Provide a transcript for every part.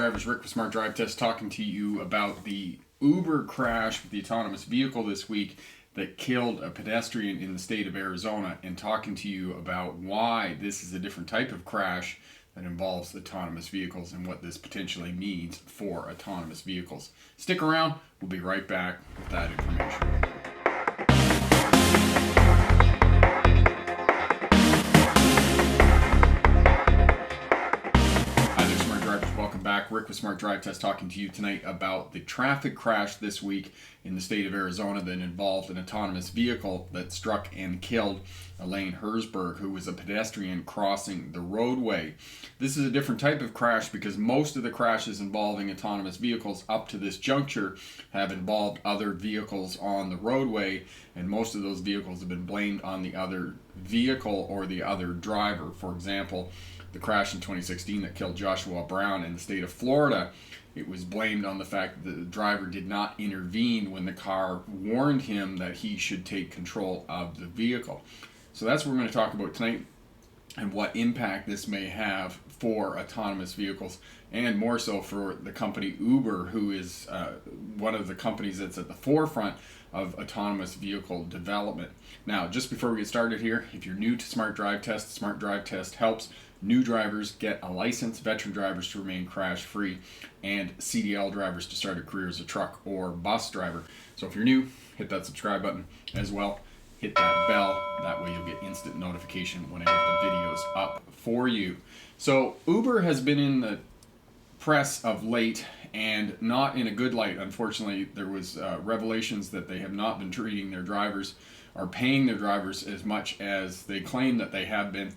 drivers, Rick with Smart Drive Test, talking to you about the Uber crash with the autonomous vehicle this week that killed a pedestrian in the state of Arizona, and talking to you about why this is a different type of crash that involves autonomous vehicles and what this potentially means for autonomous vehicles. Stick around, we'll be right back with that information. Back. Rick with Smart Drive Test talking to you tonight about the traffic crash this week in the state of Arizona that involved an autonomous vehicle that struck and killed Elaine Herzberg, who was a pedestrian crossing the roadway. This is a different type of crash because most of the crashes involving autonomous vehicles up to this juncture have involved other vehicles on the roadway, and most of those vehicles have been blamed on the other vehicle or the other driver. For example, the crash in 2016 that killed Joshua Brown in the state of Florida, it was blamed on the fact that the driver did not intervene when the car warned him that he should take control of the vehicle. So that's what we're going to talk about tonight, and what impact this may have for autonomous vehicles, and more so for the company Uber, who is one of the companies that's at the forefront of autonomous vehicle development. Now, just before we get started here, if you're new to Smart Drive Test, Smart Drive Test helps new drivers get a license, veteran drivers to remain crash-free, and CDL drivers to start a career as a truck or bus driver. So if you're new, hit that subscribe button as well. Hit that bell. That way you'll get instant notification when I get the videos up for you. So Uber has been in the press of late, and not in a good light. Unfortunately, there was revelations that they have not been treating their drivers or paying their drivers as much as they claim that they have been.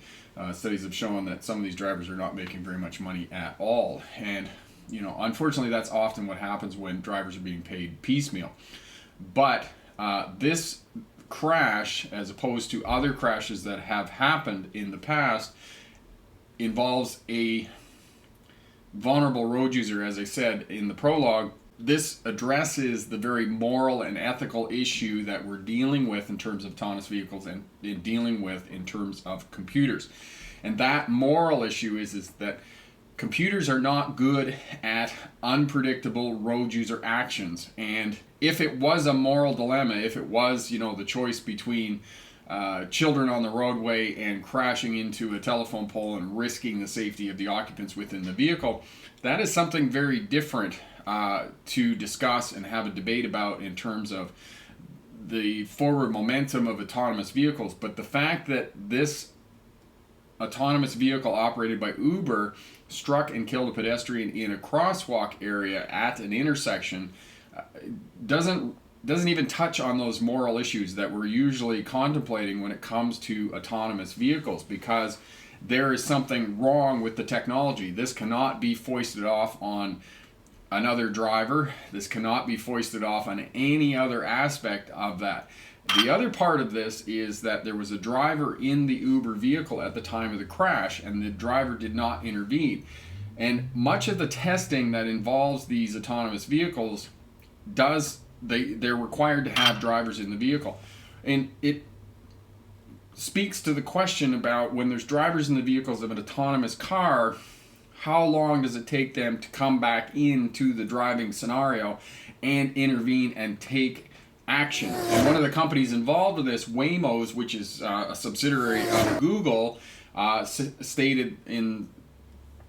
Studies have shown that some of these drivers are not making very much money at all. And, unfortunately, that's often what happens when drivers are being paid piecemeal. But this crash, as opposed to other crashes that have happened in the past, involves a vulnerable road user. As I said in the prologue, this addresses the very moral and ethical issue that we're dealing with in terms of autonomous vehicles and dealing with in terms of computers. And that moral issue is that computers are not good at unpredictable road user actions. And if it was a moral dilemma, if it was, the choice between children on the roadway and crashing into a telephone pole and risking the safety of the occupants within the vehicle, that is something very different to discuss and have a debate about in terms of the forward momentum of autonomous vehicles. But the fact that this autonomous vehicle operated by Uber struck and killed a pedestrian in a crosswalk area at an intersection doesn't even touch on those moral issues that we're usually contemplating when it comes to autonomous vehicles, because there is something wrong with the technology. This cannot be foisted off on another driver. This cannot be foisted off on any other aspect of that. The other part of this is that there was a driver in the Uber vehicle at the time of the crash, and the driver did not intervene. And much of the testing that involves these autonomous vehicles they're required to have drivers in the vehicle. And it speaks to the question about when there's drivers in the vehicles of an autonomous car, how long does it take them to come back into the driving scenario and intervene and take action? And one of the companies involved with this, Waymo's, which is a subsidiary of Google, stated in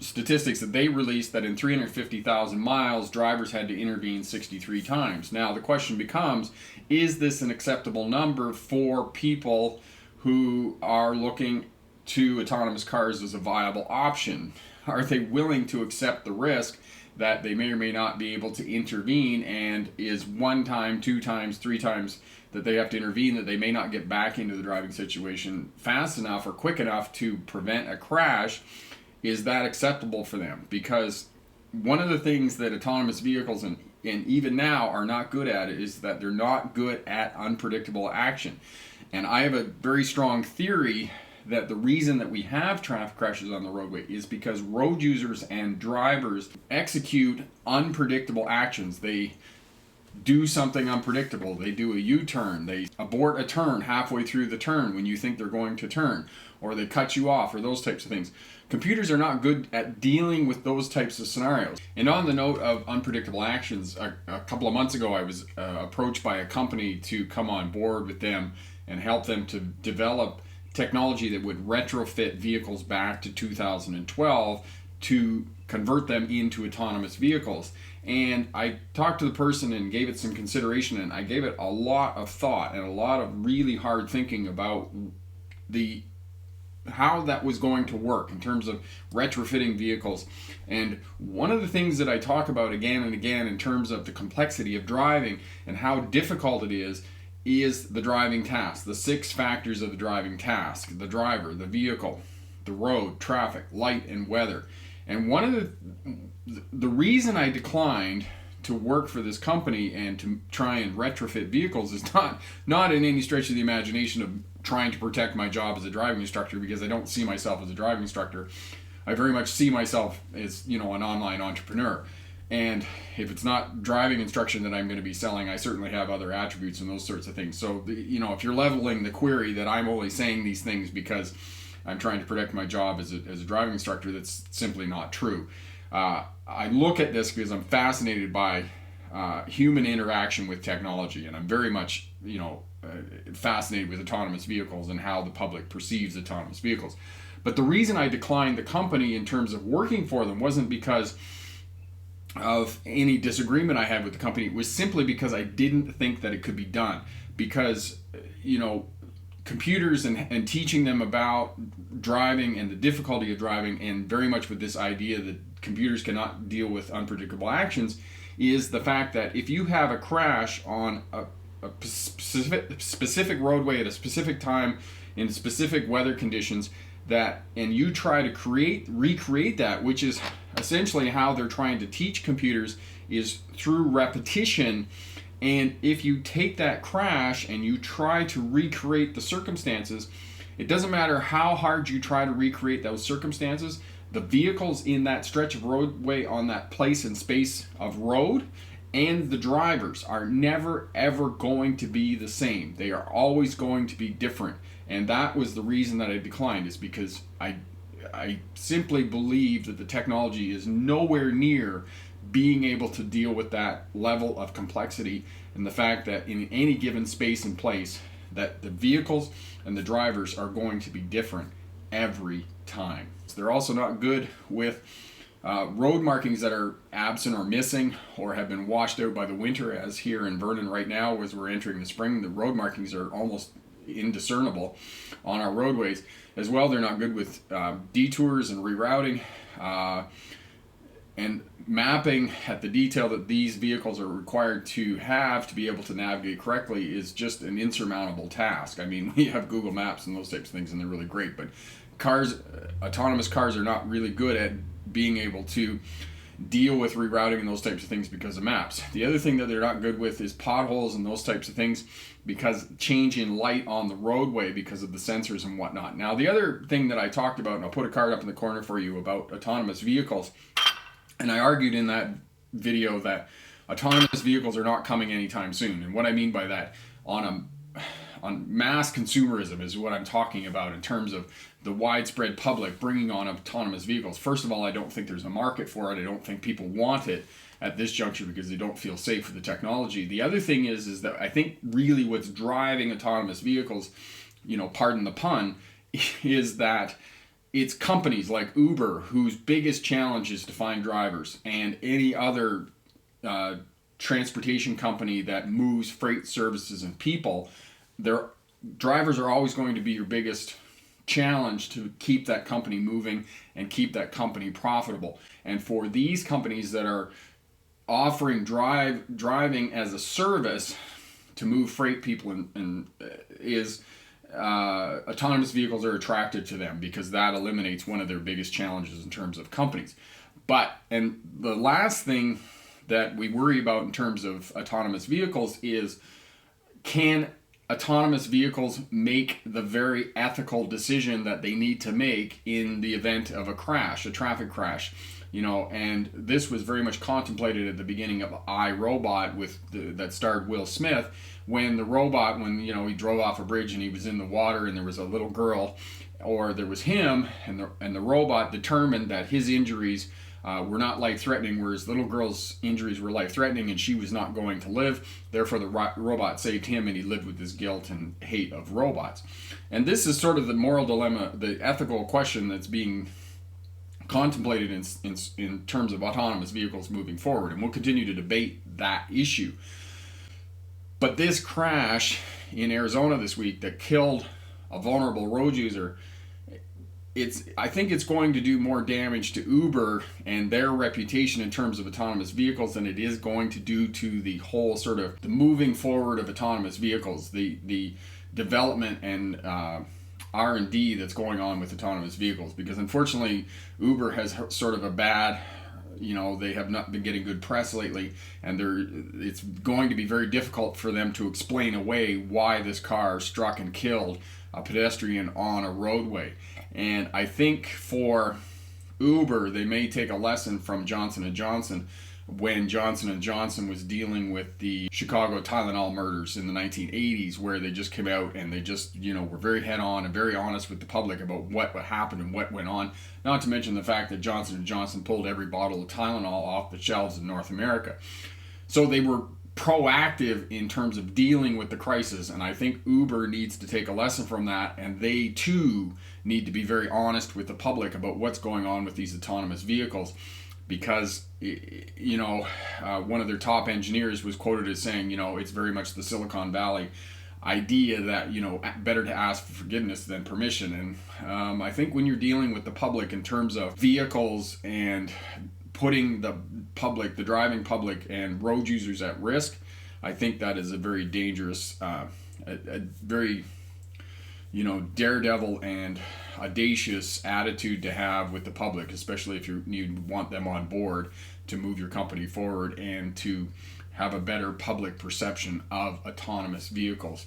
statistics that they released that in 350,000 miles, drivers had to intervene 63 times. Now, the question becomes, is this an acceptable number for people who are looking to autonomous cars as a viable option? Are they willing to accept the risk that they may or may not be able to intervene, and is one time, two times, three times that they have to intervene, that they may not get back into the driving situation fast enough or quick enough to prevent a crash? Is that acceptable for them? Because one of the things that autonomous vehicles and even now are not good at is that they're not good at unpredictable action. And I have a very strong theory that the reason that we have traffic crashes on the roadway is because road users and drivers execute unpredictable actions. They do something unpredictable. They do a U-turn. They abort a turn halfway through the turn when you think they're going to turn, or they cut you off, or those types of things. Computers are not good at dealing with those types of scenarios. And on the note of unpredictable actions, a couple of months ago I was approached by a company to come on board with them and help them to develop technology that would retrofit vehicles back to 2012 to convert them into autonomous vehicles. And I talked to the person and gave it some consideration, and I gave it a lot of thought and a lot of really hard thinking about how that was going to work in terms of retrofitting vehicles. And one of the things that I talk about again and again in terms of the complexity of driving and how difficult it is the driving task, the 6 factors of the driving task: the driver, the vehicle, the road, traffic, light, and weather. And one of the reason I declined to work for this company and to try and retrofit vehicles is not in any stretch of the imagination of trying to protect my job as a driving instructor, because I don't see myself as a driving instructor. I very much see myself as, an online entrepreneur. And if it's not driving instruction that I'm going to be selling, I certainly have other attributes and those sorts of things. So, if you're leveling the query that I'm only saying these things because I'm trying to protect my job as a driving instructor, that's simply not true. I look at this because I'm fascinated by human interaction with technology, and I'm very much, fascinated with autonomous vehicles and how the public perceives autonomous vehicles. But the reason I declined the company in terms of working for them wasn't because of any disagreement I had with the company. It was simply because I didn't think that it could be done. Because, computers and teaching them about driving and the difficulty of driving, and very much with this idea that computers cannot deal with unpredictable actions, is the fact that if you have a crash on a specific roadway at a specific time in specific weather conditions, and you try to recreate that, which is essentially how they're trying to teach computers, is through repetition. And if you take that crash and you try to recreate the circumstances, it doesn't matter how hard you try to recreate those circumstances, the vehicles in that stretch of roadway on that place and space of road and the drivers are never ever going to be the same. They are always going to be different. And that was the reason that I declined, is because I simply believe that the technology is nowhere near being able to deal with that level of complexity, and the fact that in any given space and place that the vehicles and the drivers are going to be different every time. They're also not good with road markings that are absent or missing or have been washed out by the winter, as here in Vernon right now as we're entering the spring. The road markings are almost indiscernible on our roadways. As well, they're not good with detours and rerouting. And mapping at the detail that these vehicles are required to have to be able to navigate correctly is just an insurmountable task. I mean, we have Google Maps and those types of things, and they're really great, but autonomous cars are not really good at being able to deal with rerouting and those types of things because of maps. The other thing that they're not good with is potholes and those types of things, because change in light on the roadway because of the sensors and whatnot. Now, the other thing that I talked about, and I'll put a card up in the corner for you about autonomous vehicles, and I argued in that video that autonomous vehicles are not coming anytime soon. And what I mean by that, on mass consumerism is what I'm talking about in terms of the widespread public bringing on autonomous vehicles. First of all, I don't think there's a market for it. I don't think people want it at this juncture because they don't feel safe with the technology. The other thing is that I think really what's driving autonomous vehicles, pardon the pun, is that it's companies like Uber whose biggest challenge is to find drivers, and any other transportation company that moves freight services and people. Their drivers are always going to be your biggest challenge to keep that company moving and keep that company profitable. And for these companies that are offering driving as a service to move freight people autonomous vehicles are attracted to them because that eliminates one of their biggest challenges in terms of companies. And the last thing that we worry about in terms of autonomous vehicles is, can autonomous vehicles make the very ethical decision that they need to make in the event of a crash, a traffic crash? you know, and this was very much contemplated at the beginning of iRobot that starred Will Smith, when the robot, when, you know, he drove off a bridge and he was in the water and there was a little girl, or there was him, and the robot determined that his injuries were not life-threatening, whereas little girl's injuries were life-threatening and she was not going to live. Therefore, the robot saved him, and he lived with his guilt and hate of robots. And this is sort of the moral dilemma, the ethical question that's being contemplated in terms of autonomous vehicles moving forward, and we'll continue to debate that issue. But this crash in Arizona this week that killed a vulnerable road user, I think it's going to do more damage to Uber and their reputation in terms of autonomous vehicles than it is going to do to the whole sort of the moving forward of autonomous vehicles, the development and R&D that's going on with autonomous vehicles. Because unfortunately, Uber has sort of a bad, you know, they have not been getting good press lately, and it's going to be very difficult for them to explain away why this car struck and killed a pedestrian on a roadway. And I think for Uber, they may take a lesson from Johnson & Johnson when Johnson & Johnson was dealing with the Chicago Tylenol murders in the 1980s, where they just came out and they just, you know, were very head-on and very honest with the public about what happened and what went on. Not to mention the fact that Johnson & Johnson pulled every bottle of Tylenol off the shelves in North America. So they were proactive in terms of dealing with the crisis, and I think Uber needs to take a lesson from that, and they too need to be very honest with the public about what's going on with these autonomous vehicles, because, you know, one of their top engineers was quoted as saying, you know, it's very much the Silicon Valley idea that, you know, better to ask for forgiveness than permission. And I think when you're dealing with the public in terms of vehicles and putting the public, the driving public and road users at risk, I think that is a very dangerous, a very, you know, daredevil and audacious attitude to have with the public, especially if you want them on board to move your company forward and to have a better public perception of autonomous vehicles.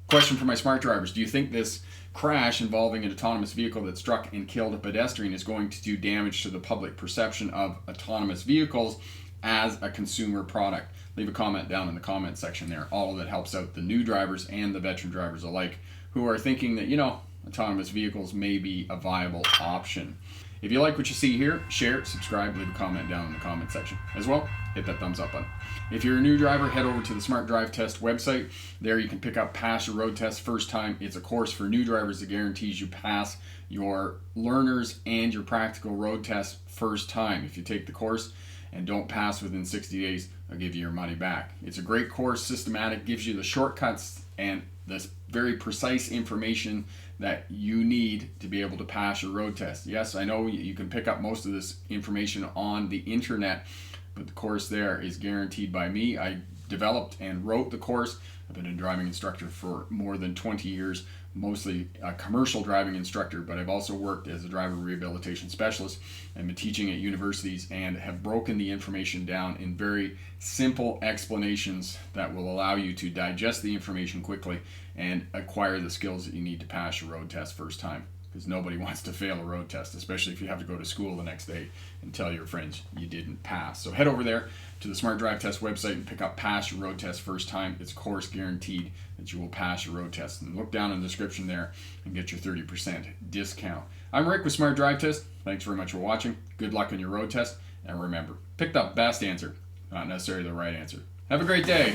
Question for my smart drivers: do you think this crash involving an autonomous vehicle that struck and killed a pedestrian is going to do damage to the public perception of autonomous vehicles as a consumer product? Leave a comment down in the comment section there. All of that helps out the new drivers and the veteran drivers alike who are thinking that, you know, autonomous vehicles may be a viable option. If you like what you see here, share, subscribe, leave a comment down in the comment section. As well, hit that thumbs up button. If you're a new driver, head over to the Smart Drive Test website. There you can pick up Pass Your Road Test First Time. It's a course for new drivers that guarantees you pass your learners and your practical road test first time. If you take the course and don't pass within 60 days, I'll give you your money back. It's a great course, systematic, gives you the shortcuts and this very precise information that you need to be able to pass your road test. Yes, I know you can pick up most of this information on the internet, but the course there is guaranteed by me. I developed and wrote the course. I've been a driving instructor for more than 20 years, mostly a commercial driving instructor, but I've also worked as a driver rehabilitation specialist. I've been teaching at universities and have broken the information down in very simple explanations that will allow you to digest the information quickly and acquire the skills that you need to pass your road test first time. Because nobody wants to fail a road test, especially if you have to go to school the next day and tell your friends you didn't pass. So head over there to the Smart Drive Test website and pick up Pass Your Road Test First Time. It's course guaranteed that you will pass your road test. And look down in the description there and get your 30% discount. I'm Rick with Smart Drive Test. Thanks very much for watching. Good luck on your road test. And remember, pick the best answer, not necessarily the right answer. Have a great day.